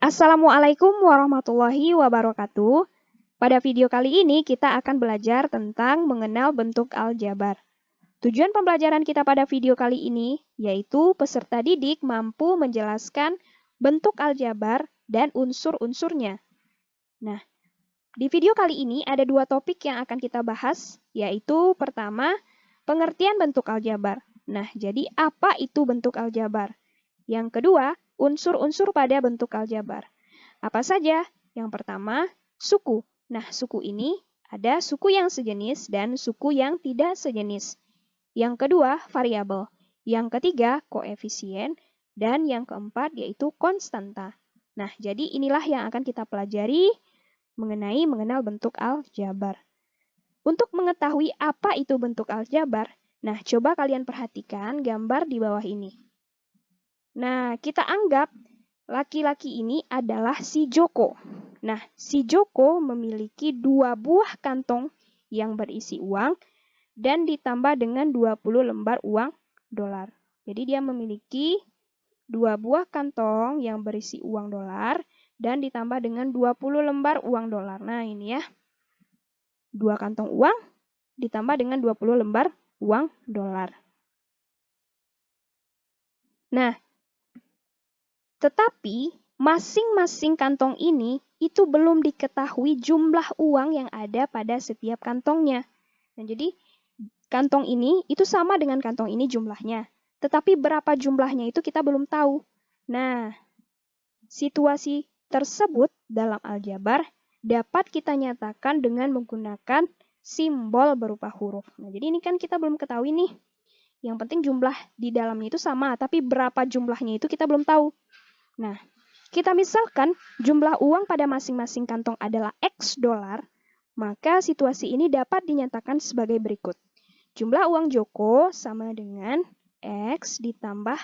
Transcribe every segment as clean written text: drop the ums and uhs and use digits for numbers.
Assalamualaikum warahmatullahi wabarakatuh. Pada video kali ini kita akan belajar tentang mengenal bentuk aljabar. Tujuan pembelajaran kita pada video kali ini yaitu peserta didik mampu menjelaskan bentuk aljabar dan unsur-unsurnya. Nah, di video kali ini ada dua topik yang akan kita bahas, yaitu pertama, pengertian bentuk aljabar. Nah, jadi apa itu bentuk aljabar? Yang kedua, unsur-unsur pada bentuk aljabar. Apa saja? Yang pertama, suku. Nah, suku ini ada suku yang sejenis dan suku yang tidak sejenis. Yang kedua, variabel. Yang ketiga, koefisien. Dan yang keempat yaitu konstanta. Nah, jadi inilah yang akan kita pelajari mengenal bentuk aljabar. Untuk mengetahui apa itu bentuk aljabar, nah coba kalian perhatikan gambar di bawah ini. Nah, kita anggap laki-laki ini adalah si Joko. Nah, si Joko memiliki 2 buah kantong yang berisi uang dan ditambah dengan 20 lembar uang dolar. Jadi dia memiliki 2 buah kantong yang berisi uang dolar dan ditambah dengan 20 lembar uang dolar. Nah, ini ya. 2 kantong uang ditambah dengan 20 lembar uang dolar. Nah, tetapi masing-masing kantong ini itu belum diketahui jumlah uang yang ada pada setiap kantongnya. Nah, jadi kantong ini itu sama dengan kantong ini jumlahnya. Tetapi berapa jumlahnya itu kita belum tahu. Nah, situasi tersebut dalam aljabar dapat kita nyatakan dengan menggunakan simbol berupa huruf. Nah, jadi ini kan kita belum ketahui nih. Yang penting jumlah di dalamnya itu sama, tapi berapa jumlahnya itu kita belum tahu. Nah, kita misalkan jumlah uang pada masing-masing kantong adalah X dolar, maka situasi ini dapat dinyatakan sebagai berikut. Jumlah uang Joko sama dengan X ditambah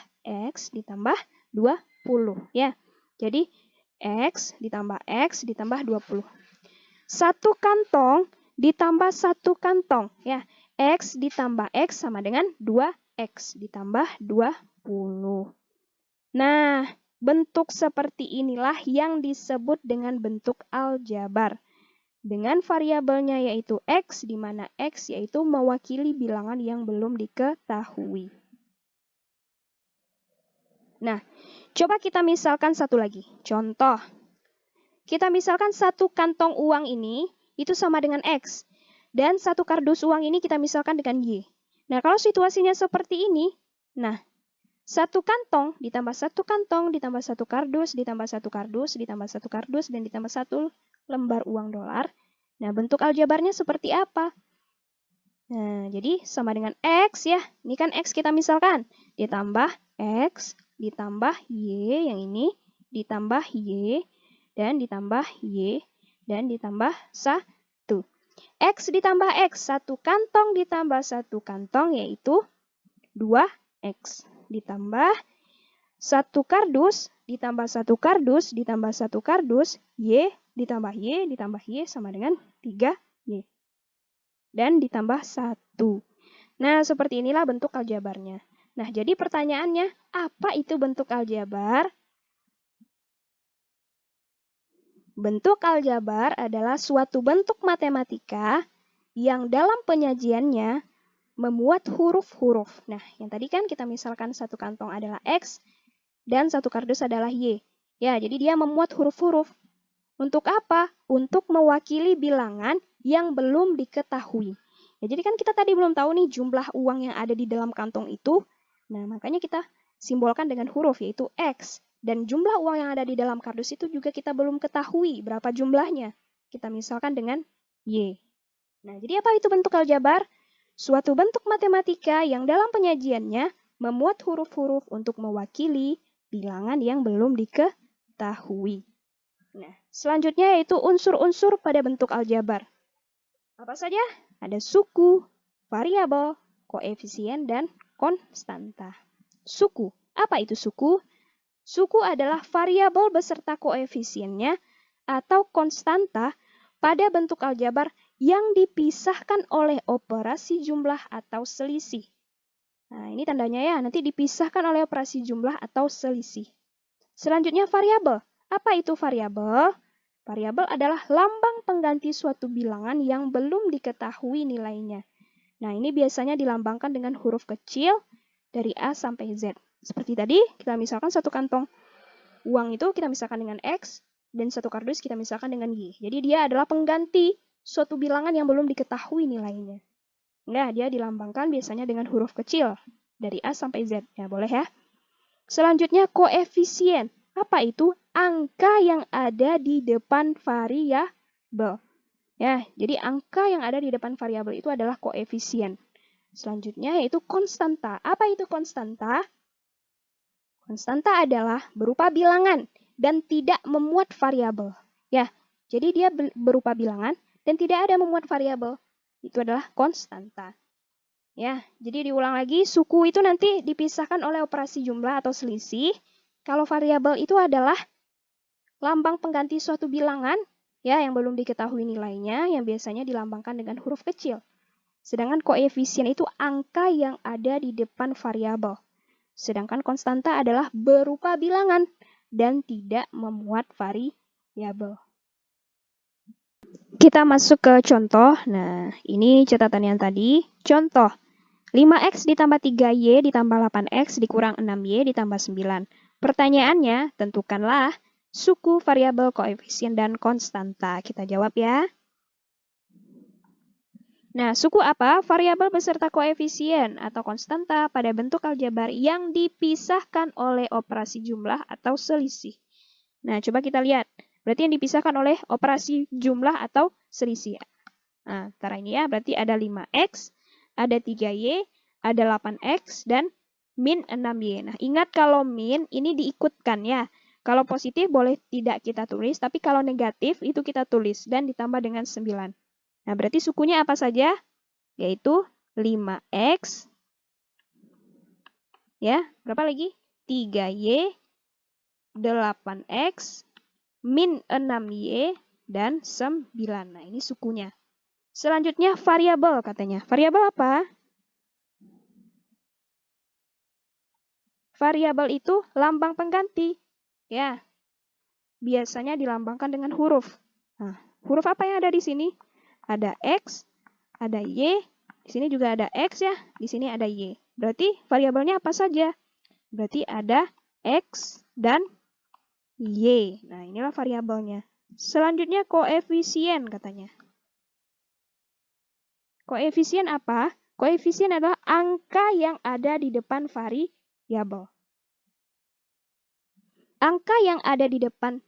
20. Ya, jadi X ditambah 20. Satu kantong ditambah satu kantong. Ya, X ditambah X sama dengan 2X ditambah 20. Nah, bentuk seperti inilah yang disebut dengan bentuk aljabar. Dengan variabelnya yaitu X, di mana X yaitu mewakili bilangan yang belum diketahui. Nah, coba kita misalkan satu lagi. Contoh, kita misalkan satu kantong uang ini itu sama dengan X. Dan satu kardus uang ini kita misalkan dengan Y. Nah, kalau situasinya seperti ini, nah, satu kantong ditambah satu kantong ditambah satu kardus ditambah satu kardus ditambah satu kardus dan ditambah satu lembar uang dolar. Nah, bentuk aljabarnya seperti apa? Nah, jadi sama dengan X ya. Ini kan X kita misalkan. Ditambah X ditambah Y yang ini ditambah Y dan ditambah Y dan ditambah 1. X ditambah X, satu kantong ditambah satu kantong yaitu 2X. Ditambah satu kardus, ditambah satu kardus, ditambah satu kardus, Y ditambah Y sama dengan 3Y. Dan ditambah 1. Nah, seperti inilah bentuk aljabarnya. Nah, jadi pertanyaannya, apa itu bentuk aljabar? Bentuk aljabar adalah suatu bentuk matematika yang dalam penyajiannya memuat huruf-huruf. Nah, yang tadi kan kita misalkan satu kantong adalah X dan satu kardus adalah Y. Ya, jadi dia memuat huruf-huruf. Untuk apa? Untuk mewakili bilangan yang belum diketahui. Ya, jadi kan kita tadi belum tahu nih jumlah uang yang ada di dalam kantong itu. Nah, makanya kita simbolkan dengan huruf yaitu X. Dan jumlah uang yang ada di dalam kardus itu juga kita belum ketahui berapa jumlahnya. Kita misalkan dengan Y. Nah, jadi apa itu bentuk aljabar? Suatu bentuk matematika yang dalam penyajiannya memuat huruf-huruf untuk mewakili bilangan yang belum diketahui. Nah, selanjutnya yaitu unsur-unsur pada bentuk aljabar. Apa saja? Ada suku, variabel, koefisien, dan konstanta. Suku. Apa itu suku? Suku adalah variabel beserta koefisiennya atau konstanta pada bentuk aljabar yang dipisahkan oleh operasi jumlah atau selisih. Nah, ini tandanya ya, nanti dipisahkan oleh operasi jumlah atau selisih. Selanjutnya variabel. Apa itu variabel? Variabel adalah lambang pengganti suatu bilangan yang belum diketahui nilainya. Nah, ini biasanya dilambangkan dengan huruf kecil dari A sampai Z. Seperti tadi, kita misalkan satu kantong uang itu kita misalkan dengan X, dan satu kardus kita misalkan dengan Y. Jadi dia adalah pengganti suatu bilangan yang belum diketahui nilainya. Nah, dia dilambangkan biasanya dengan huruf kecil dari A sampai Z. Ya, boleh ya. Selanjutnya, koefisien. Apa itu? Angka yang ada di depan variabel. Ya, jadi angka yang ada di depan variabel itu adalah koefisien. Selanjutnya yaitu konstanta. Apa itu konstanta? Konstanta adalah berupa bilangan dan tidak memuat variabel. Ya, jadi dia berupa bilangan dan tidak ada memuat variabel. Itu adalah konstanta. Ya, jadi diulang lagi, suku itu nanti dipisahkan oleh operasi jumlah atau selisih. Kalau variabel itu adalah lambang pengganti suatu bilangan ya yang belum diketahui nilainya yang biasanya dilambangkan dengan huruf kecil. Sedangkan koefisien itu angka yang ada di depan variabel. Sedangkan konstanta adalah berupa bilangan dan tidak memuat variabel. Kita masuk ke contoh. Nah, ini catatan yang tadi. Contoh, 5x ditambah 3y ditambah 8x dikurang 6y ditambah 9. Pertanyaannya, tentukanlah suku, variabel, koefisien, dan konstanta. Kita jawab ya. Nah, suku apa? Variabel beserta koefisien atau konstanta pada bentuk aljabar yang dipisahkan oleh operasi jumlah atau selisih. Nah, coba kita lihat. Berarti yang dipisahkan oleh operasi jumlah atau selisih. Nah, antara ini ya, berarti ada 5x, ada 3y, ada 8x, dan min 6y. Nah, ingat kalau min ini diikutkan ya. Kalau positif boleh tidak kita tulis, tapi kalau negatif itu kita tulis dan ditambah dengan 9. Nah, berarti sukunya apa saja? Yaitu 5x, ya, berapa lagi? 3y, 8x, min 6y, dan 9. Nah, ini sukunya. Selanjutnya variabel katanya. Variabel apa? Variabel itu lambang pengganti. Ya, biasanya dilambangkan dengan huruf. Nah, huruf apa yang ada di sini? Ada X, ada Y, di sini juga ada X ya, di sini ada Y. Berarti variabelnya apa saja? Berarti ada X dan Y. Nah, inilah variabelnya. Selanjutnya koefisien katanya. Koefisien apa? Koefisien adalah angka yang ada di depan variabel. Angka yang ada di depan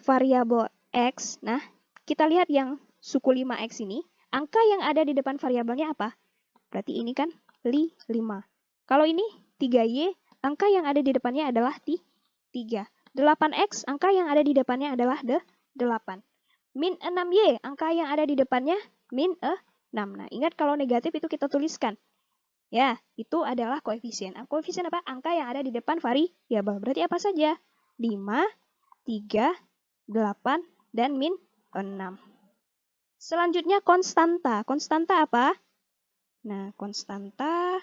variabel X, nah, kita lihat yang suku 5x ini, angka yang ada di depan variabelnya apa? Berarti ini kan 5. Kalau ini 3y, angka yang ada di depannya adalah 3. 8x, angka yang ada di depannya adalah 8. Min 6y, angka yang ada di depannya min 6. Nah, ingat kalau negatif itu kita tuliskan. Ya, itu adalah koefisien. Koefisien apa? Angka yang ada di depan variabel. Berarti apa saja? 5, 3, 8, dan min 6. Selanjutnya konstanta. Konstanta apa? Nah, konstanta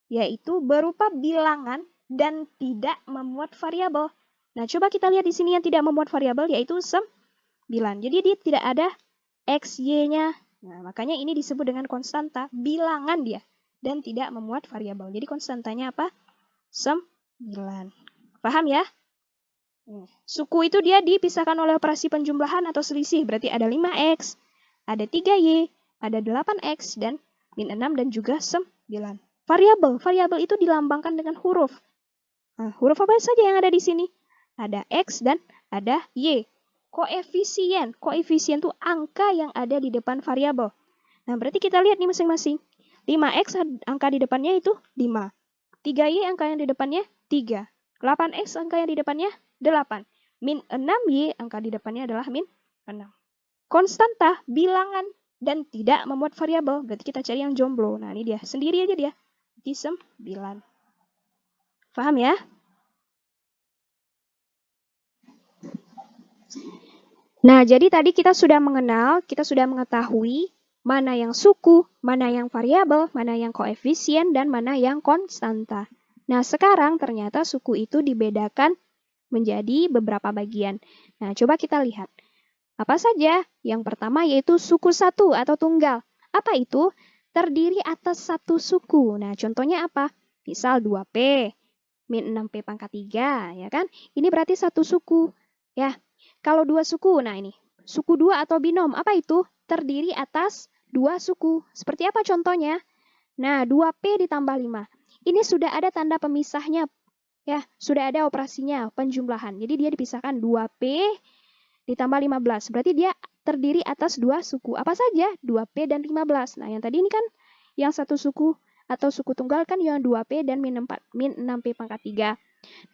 yaitu berupa bilangan dan tidak memuat variabel. Nah, coba kita lihat di sini yang tidak memuat variabel yaitu 9. Jadi dia tidak ada x, y-nya. Nah, makanya ini disebut dengan konstanta, bilangan dia dan tidak memuat variabel. Jadi konstantanya apa? 9. Paham ya? Suku itu dia dipisahkan oleh operasi penjumlahan atau selisih. Berarti ada 5x, ada 3y, ada 8x, dan min 6 dan juga 9. Variabel itu dilambangkan dengan huruf. Nah, huruf apa saja yang ada di sini? Ada x dan ada y. Koefisien itu angka yang ada di depan variabel. Nah, berarti kita lihat nih masing-masing. 5x angka di depannya itu 5. 3y angka yang di depannya 3. 8x angka yang di depannya 8. Min 6y angka di depannya adalah min 6. Konstanta, bilangan, dan tidak memuat variabel. Berarti kita cari yang jomblo. Nah, ini dia. Sendiri aja dia. Di 9. Paham ya? Nah, jadi tadi kita sudah mengetahui mana yang suku, mana yang variabel, mana yang koefisien, dan mana yang konstanta. Nah, sekarang ternyata suku itu dibedakan menjadi beberapa bagian. Nah, coba kita lihat. Apa saja? Yang pertama yaitu suku satu atau tunggal. Apa itu? Terdiri atas satu suku. Nah, contohnya apa? Misal 2P min 6P pangkat 3, ya kan? Ini berarti satu suku. Ya, kalau dua suku, nah ini. Suku 2 atau binom, apa itu? Terdiri atas dua suku. Seperti apa contohnya? Nah, 2P ditambah 5. Ini sudah ada tanda pemisahnya. Ya, sudah ada operasinya, penjumlahan. Jadi dia dipisahkan 2P ditambah 15. Berarti dia terdiri atas dua suku. Apa saja? 2P dan 15. Nah, yang tadi ini kan yang satu suku atau suku tunggal kan yang 2P dan min 6P pangkat 3.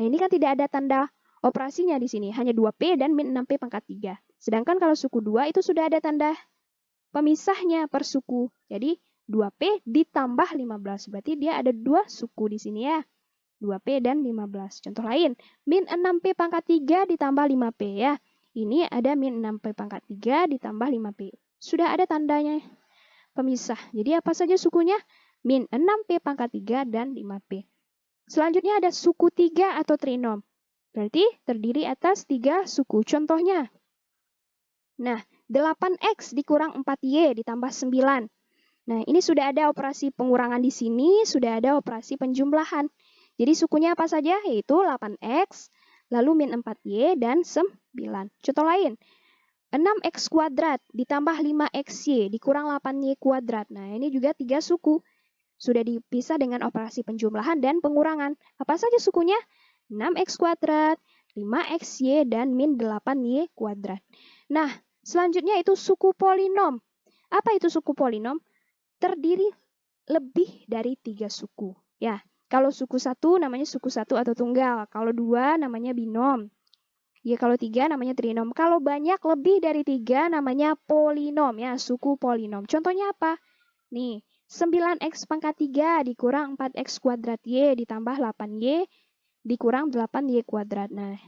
Nah, ini kan tidak ada tanda operasinya di sini. Hanya 2P dan min 6P pangkat 3. Sedangkan kalau suku 2 itu sudah ada tanda pemisahnya per suku. Jadi 2P ditambah 15. Berarti dia ada dua suku di sini ya. 2P dan 15. Contoh lain, min 6P pangkat 3 ditambah 5P ya. Ini ada min 6P pangkat 3 ditambah 5P. Sudah ada tandanya pemisah. Jadi apa saja sukunya? Min 6P pangkat 3 dan 5P. Selanjutnya ada suku 3 atau trinom. Berarti terdiri atas 3 suku. Contohnya, nah 8X dikurang 4Y ditambah 9. Nah ini sudah ada operasi pengurangan di sini, sudah ada operasi penjumlahan. Jadi sukunya apa saja? Yaitu 8X, lalu min 4Y, dan 9. Contoh lain, 6X kuadrat ditambah 5XY dikurang 8Y kuadrat. Nah, ini juga 3 suku. Sudah dipisah dengan operasi penjumlahan dan pengurangan. Apa saja sukunya? 6X kuadrat, 5XY, dan min 8Y kuadrat. Nah, selanjutnya itu suku polinom. Apa itu suku polinom? Terdiri lebih dari 3 suku. Ya. Kalau suku 1 namanya suku 1 atau tunggal. Kalau 2 namanya binom. Ya, kalau 3 namanya trinom. Kalau banyak lebih dari 3 namanya polinom ya, suku polinom. Contohnya apa? Nih, 9X pangkat 3 dikurang 4X kuadrat Y ditambah 8Y dikurang 8Y kuadrat. Nah,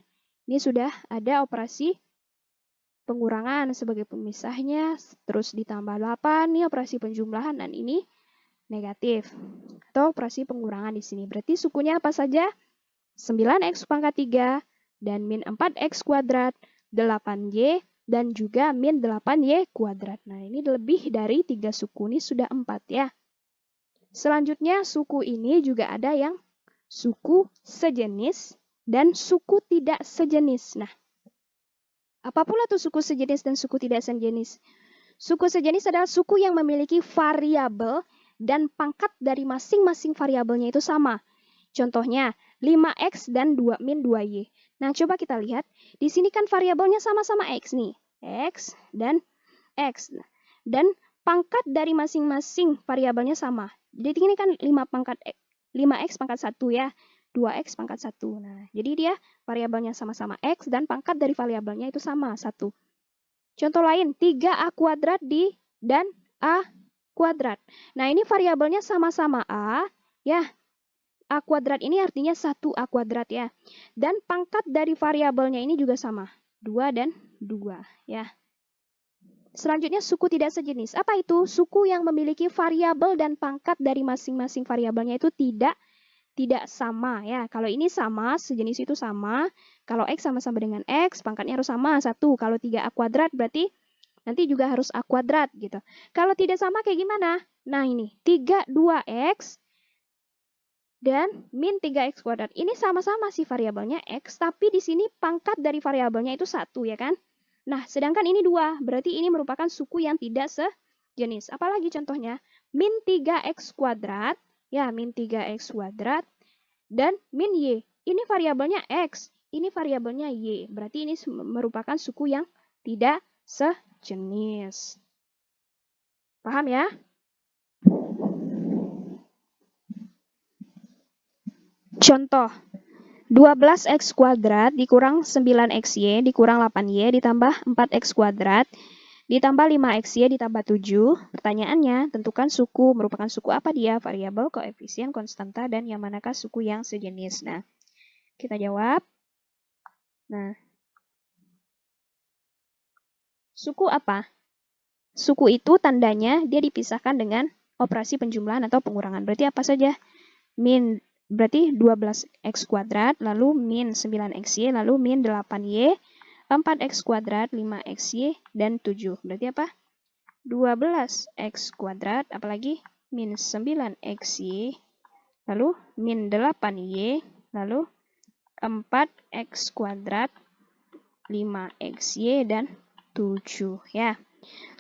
ini sudah ada operasi pengurangan sebagai pemisahnya, terus ditambah 8, ini operasi penjumlahan, dan ini negatif atau operasi pengurangan di sini. Berarti sukunya apa saja? 9X pangkat 3 dan min 4X kuadrat, 8Y, dan juga min 8Y kuadrat. Nah, ini lebih dari 3 suku. Ini sudah 4 ya. Selanjutnya, suku ini juga ada yang suku sejenis dan suku tidak sejenis. Nah, apa pula tuh suku sejenis dan suku tidak sejenis? Suku sejenis adalah suku yang memiliki variabel dan pangkat dari masing-masing variabelnya itu sama. Contohnya, 5X dan min 2Y. Nah, coba kita lihat. Di sini kan variabelnya sama-sama X nih. X dan X. Dan pangkat dari masing-masing variabelnya sama. Jadi ini kan 5X pangkat 1 ya. 2X pangkat 1. Nah, jadi dia variabelnya sama-sama X dan pangkat dari variabelnya itu sama, 1. Contoh lain, 3A kuadrat dan A kuadrat. Nah, ini variabelnya sama-sama A, ya. A kuadrat ini artinya 1A kuadrat, ya. Dan pangkat dari variabelnya ini juga sama, 2 dan 2, ya. Selanjutnya, suku tidak sejenis. Apa itu? Suku yang memiliki variabel dan pangkat dari masing-masing variabelnya itu tidak sama, ya. Kalau ini sama, sejenis itu sama. Kalau X sama-sama dengan X, pangkatnya harus sama, 1. Kalau 3A kuadrat berarti nanti juga harus A kuadrat, gitu. Kalau tidak sama kayak gimana? Nah, ini 32X dan min 3X kuadrat. Ini sama-sama sih variabelnya X, tapi di sini pangkat dari variabelnya itu 1, ya kan? Nah, sedangkan ini 2, berarti ini merupakan suku yang tidak sejenis. Apalagi contohnya? Min 3X kuadrat, ya, min 3X kuadrat, dan min Y. Ini variabelnya X, ini variabelnya Y. Berarti ini merupakan suku yang tidak sejenis. Paham ya? Contoh, 12X kuadrat dikurang 9XY dikurang 8Y ditambah 4X kuadrat ditambah 5XY ditambah 7. Pertanyaannya, tentukan suku. Merupakan suku apa dia? Variabel, koefisien, konstanta, dan yang manakah suku yang sejenis? Nah, kita jawab. Nah, suku apa? Suku itu tandanya dia dipisahkan dengan operasi penjumlahan atau pengurangan. Berarti apa saja? Min berarti 12x kuadrat, lalu min 9xy, lalu min 8y, 4x kuadrat, 5xy, dan 7. Berarti apa? 12x kuadrat, apalagi min 9xy, lalu min 8y, lalu 4x kuadrat, 5xy, dan 7. Ya.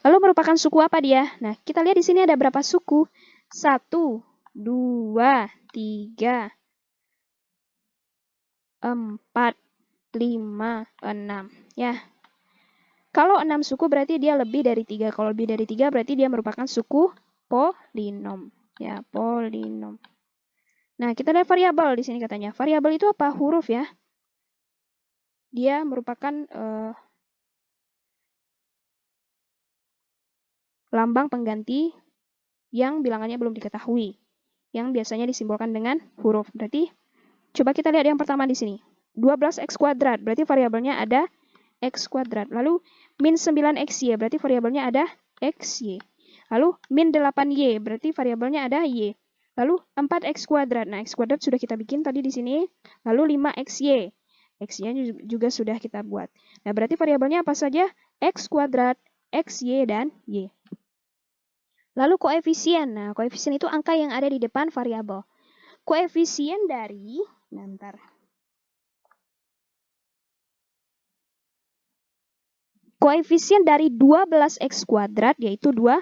Lalu merupakan suku apa dia? Nah, kita lihat di sini ada berapa suku? 1, 2, 3, 4, 5, 6. Ya. Kalau 6 suku berarti dia lebih dari 3. Kalau lebih dari 3 berarti dia merupakan suku polinom. Ya, polinom. Nah, kita lihat variabel di sini katanya. Variabel itu apa? Huruf ya. Dia merupakan lambang pengganti yang bilangannya belum diketahui. Yang biasanya disimbolkan dengan huruf. Berarti, coba kita lihat yang pertama di sini. 12x kuadrat, berarti variabelnya ada x kuadrat. Lalu, min 9xy, berarti variabelnya ada xy. Lalu, min 8y, berarti variabelnya ada y. Lalu, 4x kuadrat. Nah, x kuadrat sudah kita bikin tadi di sini. Lalu, 5xy. X-nya juga sudah kita buat. Nah, berarti variabelnya apa saja? X kuadrat, xy, dan y. Lalu koefisien. Nah, koefisien itu angka yang ada di depan variabel. Koefisien dari, koefisien dari 12x kuadrat yaitu 12.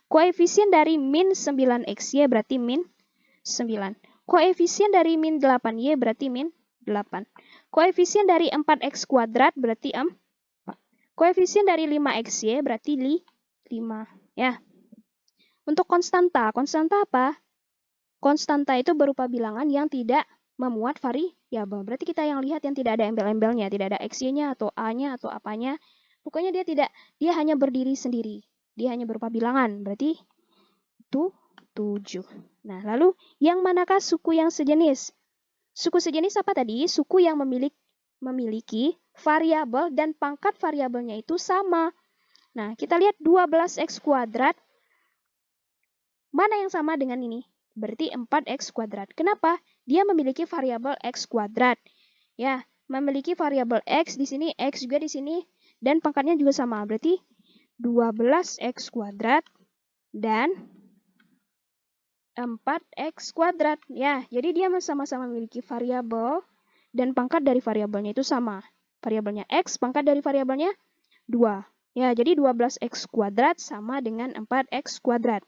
Koefisien dari min 9xy berarti min 9. Koefisien dari min 8y berarti min 8. Koefisien dari 4x kuadrat berarti 4. Koefisien dari 5xy berarti 5. Ya. Untuk konstanta. Konstanta apa? Konstanta itu berupa bilangan yang tidak memuat variabel. Berarti kita yang lihat yang tidak ada embel-embelnya, tidak ada xy-nya atau a-nya atau apanya. Pokoknya dia hanya berdiri sendiri. Dia hanya berupa bilangan. Berarti itu 7. Nah, lalu yang manakah suku yang sejenis? Suku sejenis apa tadi? Suku yang memiliki variabel dan pangkat variabelnya itu sama. Nah, kita lihat 12x kuadrat. Mana yang sama dengan ini? Berarti 4x kuadrat. Kenapa? Dia memiliki variabel x kuadrat. Ya, memiliki variabel x di sini, x juga di sini, dan pangkatnya juga sama. Berarti 12x kuadrat dan 4x kuadrat. Ya, jadi dia sama-sama memiliki variabel dan pangkat dari variabelnya itu sama. Variabelnya x, pangkat dari variabelnya 2. Ya, jadi 12x kuadrat sama dengan 4x kuadrat.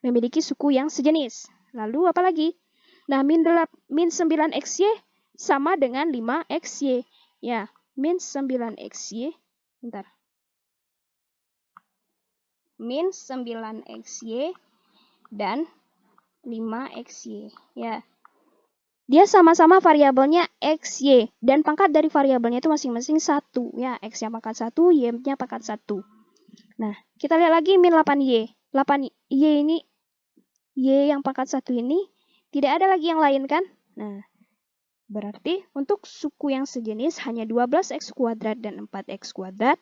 Memiliki suku yang sejenis. Lalu apa lagi? Nah, min 9xy sama dengan 5xy. Ya, min 9xy. Bentar. Min 9xy dan 5xy. Ya. Dia sama-sama variabelnya xy dan pangkat dari variabelnya itu masing-masing 1. Ya, x-nya pangkat 1, y-nya pangkat 1. Nah, kita lihat lagi min 8y. 8y ini y yang pangkat 1 ini tidak ada lagi yang lain kan? Nah, berarti untuk suku yang sejenis hanya 12x kuadrat dan 4x kuadrat.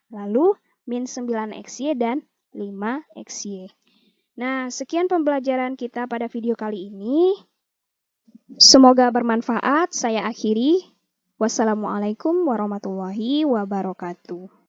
Lalu min 9xy dan 5xy. Nah, sekian pembelajaran kita pada video kali ini. Semoga bermanfaat. Saya akhiri. Wassalamualaikum warahmatullahi wabarakatuh.